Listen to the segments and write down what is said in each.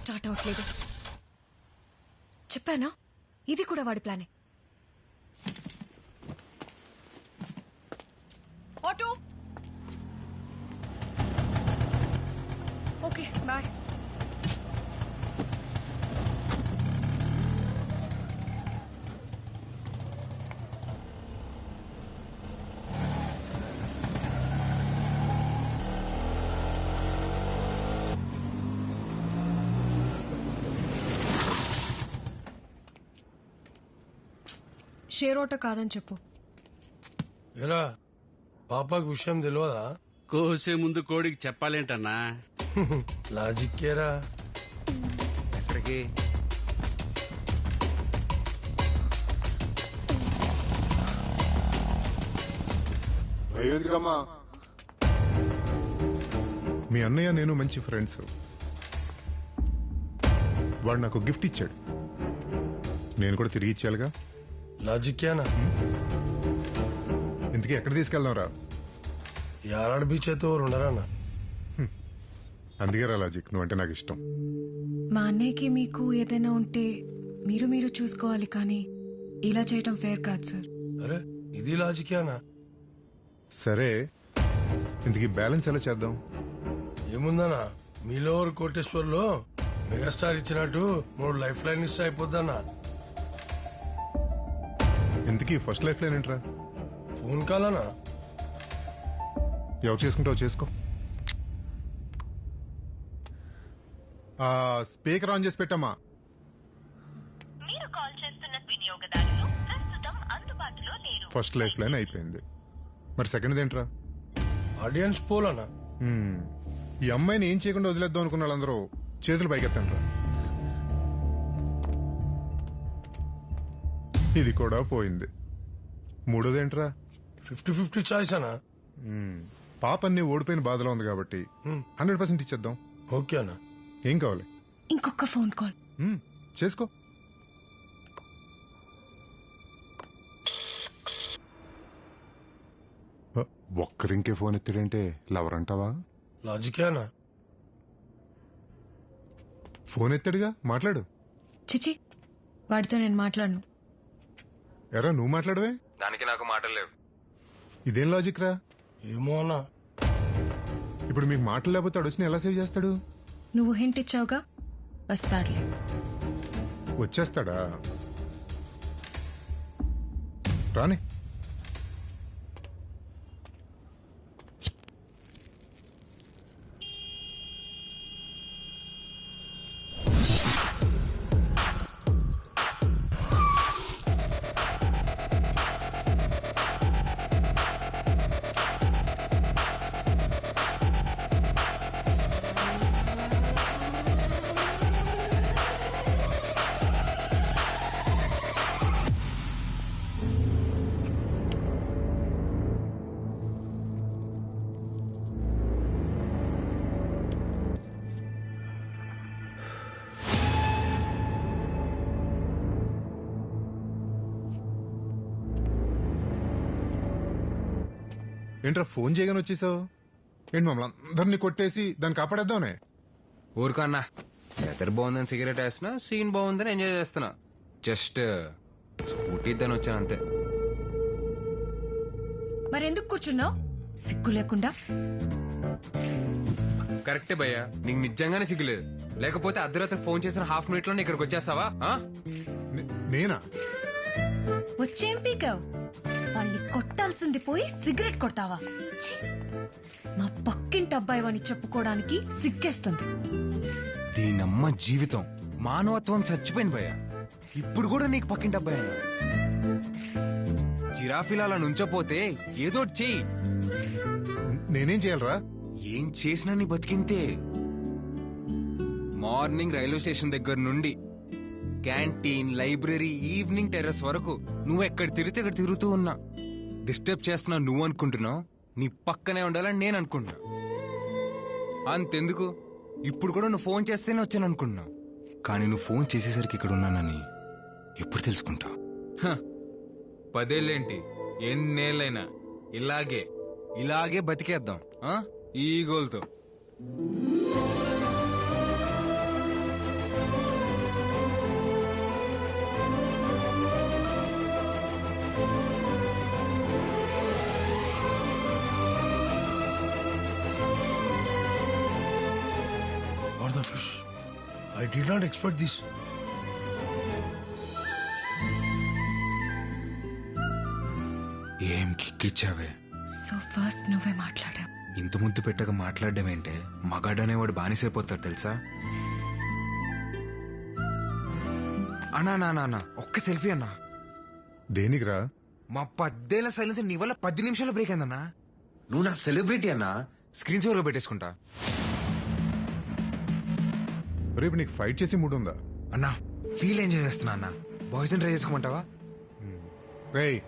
Start అవట్లేదు. చెప్పానా, ఇది కూడా వాడి ప్లానే. Auto. Okay boy. Share auto కాదని చెప్పు. ఎరా పాపకు విషయం తెలియదా? కోసే ముందు కోడికి చెప్పాలేంటన్నా? లాజిక్కేరా. ఎక్కడికి? అయోధ్యమ్మా, మీ అన్నయ్య నేను మంచి ఫ్రెండ్స్. వాడు నాకు గిఫ్ట్ ఇచ్చాడు, నేను కూడా తిరిగి ఇచ్చేయాలిగా. లాజిక్కేనా? ఇంతకీ ఎక్కడ తీసుకెళ్దాం రా? యారాడు బీచ్ అయితే ఉండరానా? అందుకే రా లాజిక్, నువ్వంటే నాకు ఇష్టం. మా అన్నయ్యకి మీకు ఏదైనా ఉంటే మీరు చూసుకోవాలి, కానీ ఇలా చేయటం ఫేర్ కాదు సార్. అరే ఇది లాజిక్కేనా? సరే, ఇంతకీ బ్యాలెన్స్ ఎలా చేద్దాం? ఏముందనా, మీలో కోటేశ్వర్లో మెగాస్టార్ ఇచ్చినట్టు 3 లైఫ్ లైన్ ఇస్తే అయిపోద్దన్నా. ఇంతకీ ఫస్ట్ లైఫ్ లైన్ ఏంట్రా? ఫోన్ కాలనా? ఎవరు చేసుకుంటావు చేసుకో. ఆ స్పీకర్ ఆన్ చేసి పెట్టమ్మా. మీరు కాల్ చేస్తున్న వినియోగదారులు ప్రస్తుతం అందుబాటులో లేరు. ఫస్ట్ లైఫ్ లైన్ అయిపోయింది, మరి సెకండ్ ఏంట్రా? ఆడియన్స్ పోలనా? ఈ అమ్మాయిని ఏం చేయకుండా వదిలేద్దాం అనుకున్న వాళ్ళందరూ చేతులు పైకెత్తండ్రా. ఇది కూడా పోయింది. మూడోదేంట్రా? 50-50 చాయిస్ అనా? పాప అన్ని ఓడిపోయిన బాధలో ఉంది కాబట్టి 100% ఇచ్చేద్దాం. ఓకే అన్నా. ఏం కావాలి? ఇంకొక ఫోన్ కాల్. చేసుకో. ఒక్కరింకే ఫోన్ ఎత్తాడంటే లవర్ అంటావా? లాజిక్కేనా? ఫోన్ ఎత్తాడుగా, మాట్లాడు. చిచి, వాడితో నేను మాట్లాడను. ఎరా నువ్వు మాట్లాడవే? దానికి నాకు మాటలు లేవు. ఇదేం లాజిక్ రా? ఏమో అన్నా. ఇప్పుడు మీకు మాటలు లేకపోతే అడొచ్చిన ఎలా సేవ్ చేస్తాడు? నువ్వు హింట్ ఇచ్చావుగా, వస్తాడులే. వచ్చేస్తాడా? రాని. ఏంట్రా ఫోన్ చేయగానే వచ్చేసావు? ఏంటి మమ్మల్ని అందరినీ కొట్టేసి దాన్ని కాపాడేద్దామనే? ఊరుకో అన్నా, వెదర్ బాగుందని సిగరెట్ వేస్తున్నా, సీన్ బాగుందని ఎంజాయ్ చేస్తున్నా. జస్ట్ స్కూటీ ఇద్దని వచ్చాను అంతే. మరెందుకు కూర్చున్నావు సిగ్గు లేకుండా? కరెక్టే భయ్యా, నీకు నిజంగానే సిగ్గులేదు. లేకపోతే అర్ధరాత్రి ఫోన్ చేసిన హాఫ్ మినిట్ లోనే ఇక్కడికి వచ్చేస్తావా? నేనా? వచ్చేం పీకావు? వాళ్ళని కొట్టాల్సింది పోయి సిగరెట్ కొడతావా? ఛీ! మా పక్కింటి అబ్బాయి అని చెప్పుకోవడానికి సిగ్గేస్తుంది. దీనమ్మ జీవితం, మానవత్వం చచ్చిపోయింది భయ్యా. ఇప్పుడు కూడా నీకు పక్కింటి అబ్బాయి జిరాఫీలా అలా నుంచోపోతే ఏదో చెయ్యి. నేనేం చేయాలరా? ఏం చేసినా నీ బతికింతే. మార్నింగ్ రైల్వే స్టేషన్ దగ్గర నుండి క్యాంటీన్, లైబ్రరీ, ఈవినింగ్ టెర్రస్ వరకు నువ్వు ఎక్కడ తిరిగితే అక్కడ తిరుగుతూ ఉన్నా. డిస్టర్బ్ చేస్తున్నా నువ్వు అనుకుంటున్నావు, నీ పక్కనే ఉండాలని నేను అనుకుంటున్నా. అంతెందుకు, ఇప్పుడు కూడా నువ్వు ఫోన్ చేస్తేనే వచ్చాను అనుకుంటున్నావు. కానీ నువ్వు ఫోన్ చేసేసరికి ఇక్కడ ఉన్నానని ఎప్పుడు తెలుసుకుంటావు? 10 ఏళ్ళేంటి, ఎన్నేళ్ళైనా ఇలాగే బతికేద్దాం ఈ గోల్తో. Office. I did not expect this. ఏం కిక్కిచ్చావే. సో ఫస్ట్ నువ్వే మాట్లాడావు. ఇంత ముద్దు పెట్టక మాట్లాడడం ఏంటే? మగాడనేవాడు బానిసైపోతాడు తెలుసా? అన్నా ఒక్క సెల్ఫీ అన్నా. దేనికిరా? మా 10 ఏళ్ల సైలెన్స్ నీ వల్ల 10 నిమిషాలు బ్రేక్ అయిందన్నా. నువ్వు నా సెలబ్రిటీ అన్నా. స్క్రీన్ సేవర్గా పెట్టేసుకుంటా. రేపు నీకు ఫైట్ చేసి మూడు ఉందా? అన్నా ఫీల్ ఎంజాయ్ చేస్తున్నా అన్నా. బాయ్స్ ట్రై చేసుకోమంటావా? రేయ్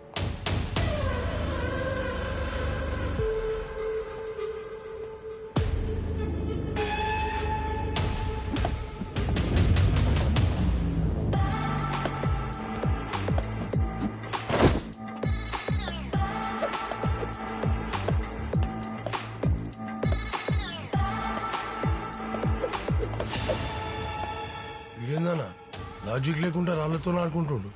వీడేందన్నా లాజిక్ లేకుండా రాళ్లతో ఆడుకుంటుండు.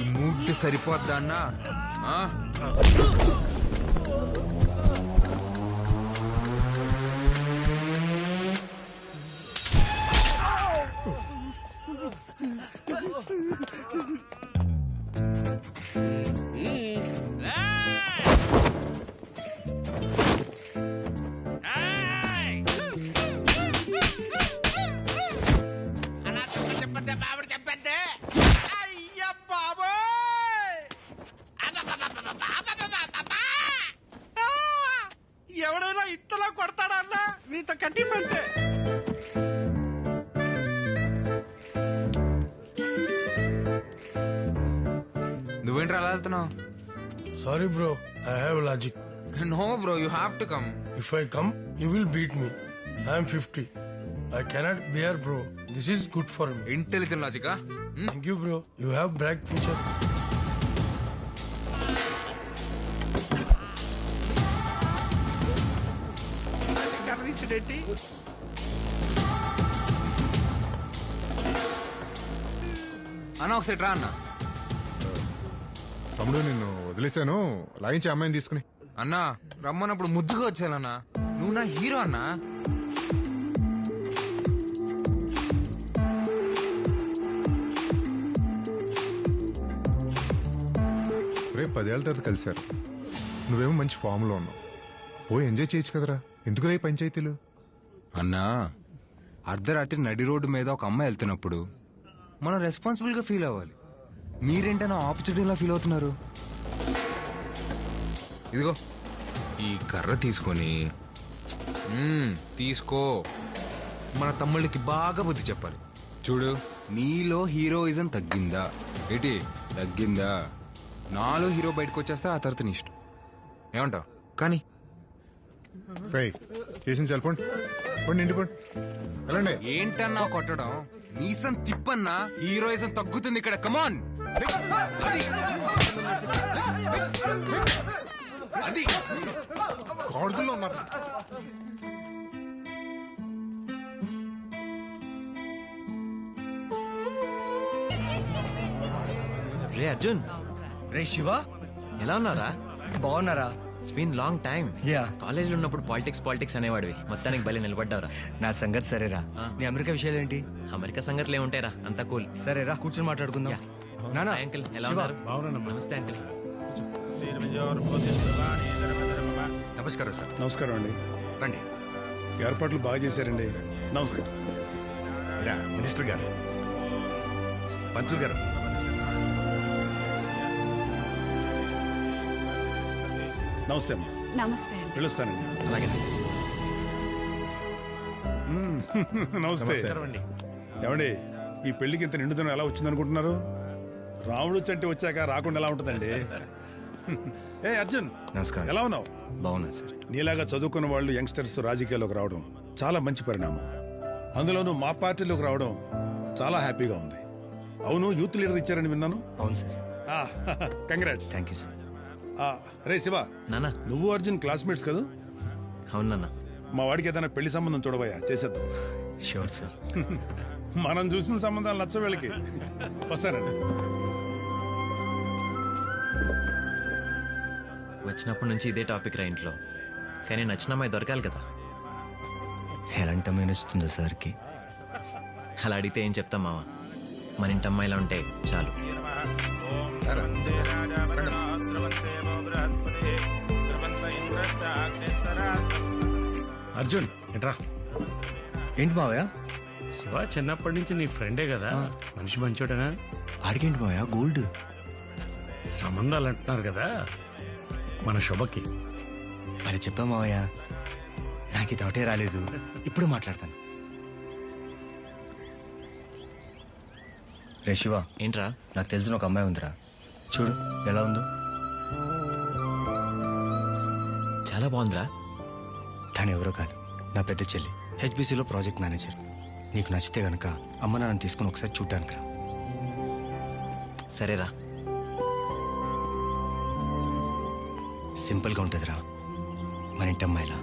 ఈ మూడ్ సరిపోద్దా అన్నా? ఆ? ఎవడైనా ఇంతలా కొడతాడా అన్నా? నీతో కట్టిఫ్ అంటే నువ్వేంట్రా అలా వెళ్తున్నావు? Sorry bro, I have logic. No bro, you have to come. If I come, you will beat me. I am 50. I cannot bear, bro. This is good for me. Intelligent లాజికా? Thank you, bro. You have bright future. గమనించుడేంటి? అన్న ఒకసారి రా అన్న. తమ్ముడు నిన్ను వదిలేశాను, లాయించి అమ్మాయిని తీసుకుని. అన్నా రమ్మన్నప్పుడు ముద్దుగా వచ్చానన్నా. నువ్వు నా హీరో అన్నా. రేపు 10 ఏళ్ల తర్వాత కలిశారు. నువ్వేమో మంచి ఫామ్ లో ఉన్నావు. పోయి ఎంజాయ్ చేయొచ్చు కదరా, ఎందుకు రే పంచాయతీలు? అన్నా అర్ధరాత్రి నడి రోడ్డు మీద ఒక అమ్మాయి వెళ్తున్నప్పుడు మనం రెస్పాన్సిబుల్ గా ఫీల్ అవ్వాలి. మీరేంటన్నా ఆపర్చునిటీలా ఫీల్ అవుతున్నారు? ఇదిగో ఈ కర్ర తీసుకొని తీసుకో, మన తమ్ముళ్ళకి బాగా బుద్ధి చెప్పాలి. చూడు, నీలో హీరోయిజం తగ్గిందా ఏంటి? తగ్గిందా? నాలో హీరో బయటకు వచ్చేస్తా, ఆ తర్వాత నీ ఇష్టం. ఏమంటావు? కానీ రేయ్ చేసింది చల్పండి, పండి ఇంటిపోండి, వెళ్ళండి. ఏంటన్నా కొట్టడం? నీసం తిప్పన్నా, హీరోయిజం తగ్గుతుంది ఇక్కడ. కమాన్, అది కాడుల్లో ఉన్నారు. రే అర్జున్, రే శివ, ఎలా ఉన్నారా? బాగున్నారా? It's been long time. Yeah. College లో ఉన్నప్పుడు పాలిటిక్స్ అనేవాడివి, మొత్తానికి బలి నిలబడ్డావురా. నా సంగతి సరేరా, నీ అమెరికా విషయాలు ఏంటి? అమెరికా సంగతులు ఏముంటాయిరా, అంతా కూల్. సరేరా, కూర్చొని మాట్లాడుకుందాం. నానా, అంకిల్ ఎలా శివ. ఉన్నారు? నమస్తే అంకిల్. నమస్కారం సార్. నమస్కారం అండి. రండి. ఏర్పాట్లు బాగా చేశారండి. నమస్కారం. రా మినిస్టర్ గారు, పంతులు గారు. నమస్తే అమ్మా. నమస్తే అండి. పిలుస్తానండి. అలాగే నమస్తే ఏమండి, ఈ పెళ్లికి ఇంత నిండుదనం ఎలా వచ్చింది అనుకుంటున్నారు? రాముడు చంటి వచ్చాక రాకుండా ఎలా ఉంటుందండి? ఏ అర్జున్, నమస్కారం. ఎలా ఉన్నావు? బాగున్నా సార్. నీలాగా చదువుకున్న వాళ్ళు యంగ్స్టర్స్ రాజకీయాల్లోకి రావడం చాలా మంచి పరిణామం. అందులోనూ మా పార్టీలోకి రావడం చాలా హ్యాపీగా ఉంది. అవును, యూత్ లీడర్ ఇచ్చారని విన్నాను. అవును sir. Congrats. Thank you sir. రే శివ, నాన్న. నువ్వు అర్జున్ క్లాస్మేట్స్ కదా? అవును నాన్న. మా వాడికి ఏదైనా పెళ్లి సంబంధం చూడబోయా, చేసేద్దాం. Sure sir. మనం చూసిన సంబంధాలు నచ్చ వీళ్ళకి. వస్తారండి. వచ్చినప్పటి నుంచి ఇదే టాపిక్ రా ఇంట్లో. కానీ నచ్చిన అమ్మాయి దొరకాలి కదా. ఎలాంటి అమ్మాయి నచ్చుతుందో సార్కి? అలా అడిగితే ఏం చెప్తాం మామ? మన ఇంటి అమ్మాయిలా ఉంటే చాలు. అర్జున్ ఎట్రా. ఏంటి మావయ్య? శివ చిన్నప్పటి నుంచి నీ ఫ్రెండే కదా, మనిషి మంచోడనా? ఆడికేంటి మావయ్య గోల్డ్? సంబంధాలు అంటున్నారు కదా మన శుభకి. అలా చెప్పా మావయ్య, నాకు ఇది ఒకటే రాలేదు. ఇప్పుడు మాట్లాడతాను. రే శివ, ఏంట్రా? నాకు తెలిసిన ఒక అమ్మాయి ఉందిరా, చూడు ఎలా ఉందో. చాలా బాగుందిరా. తను ఎవరో కాదు, నా పెద్ద చెల్లి, హెచ్బిసిలో ప్రాజెక్ట్ మేనేజర్. నీకు నచ్చితే గనక అమ్మ నాన్న తీసుకుని ఒకసారి చూడ్డానికి రా. సరేరా. సింపుల్గా ఉంటుందిరా, మన ఇంటి అమ్మాయిలా.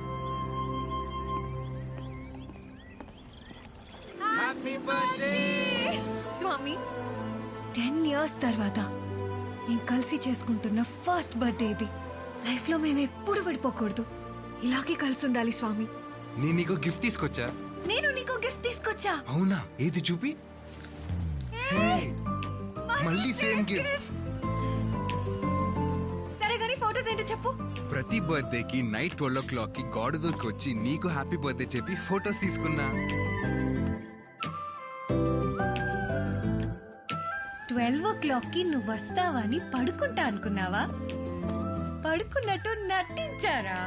స్వామి 10 years తర్వాత మేము కలిసి చేసుకుంటున్న ఫస్ట్ బర్త్డే ఇది. లైఫ్ లో మేము ఎప్పుడు విడిపోకూడదు, ఇలాగే కలిసి ఉండాలి స్వామి. నేను నీకు గిఫ్ట్ తీసుకొచ్చా. నేను నీకు గిఫ్ట్ తీసుకొచ్చా. అవునా? ఏది చూపి. మళ్ళీ సేమ్ గిఫ్ట్. సరే కానీ ఫోటోస్ ఏంటో చెప్పు. ప్రతి బర్త్డేకి నైట్ 12 o'clock గాడ్ దూరికి వచ్చి నీకు హ్యాపీ బర్త్డే చెప్పి ఫొటోస్ తీసుకున్నా. 12 o'clock నువ్వు వస్తావని పడుకుంటా అనుకున్నావా? పడుకున్నట్టు నటించారా?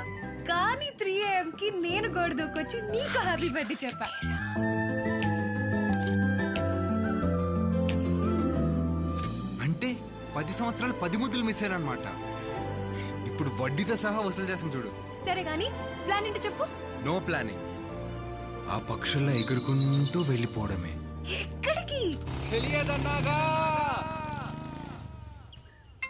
కానీ 3 AM నేను గోడ దూకొచ్చి నీకు హ్యాపీ బర్త్డే చెప్పా. అంటే 10 సంవత్సరాలు 10 ముద్దులు మిస్ అయ్యానమాట. ఇప్పుడు వడ్డీతో సహా వసూలు చేస్తాను చూడు. సరే గానీ ప్లాన్ ఏంటో చెప్పు. No planning. ఆ పక్షుల్లో ఎగురుకుంటూ వెళ్ళిపోవడమే. ఎక్కడికి? తెలియదన్నాగా.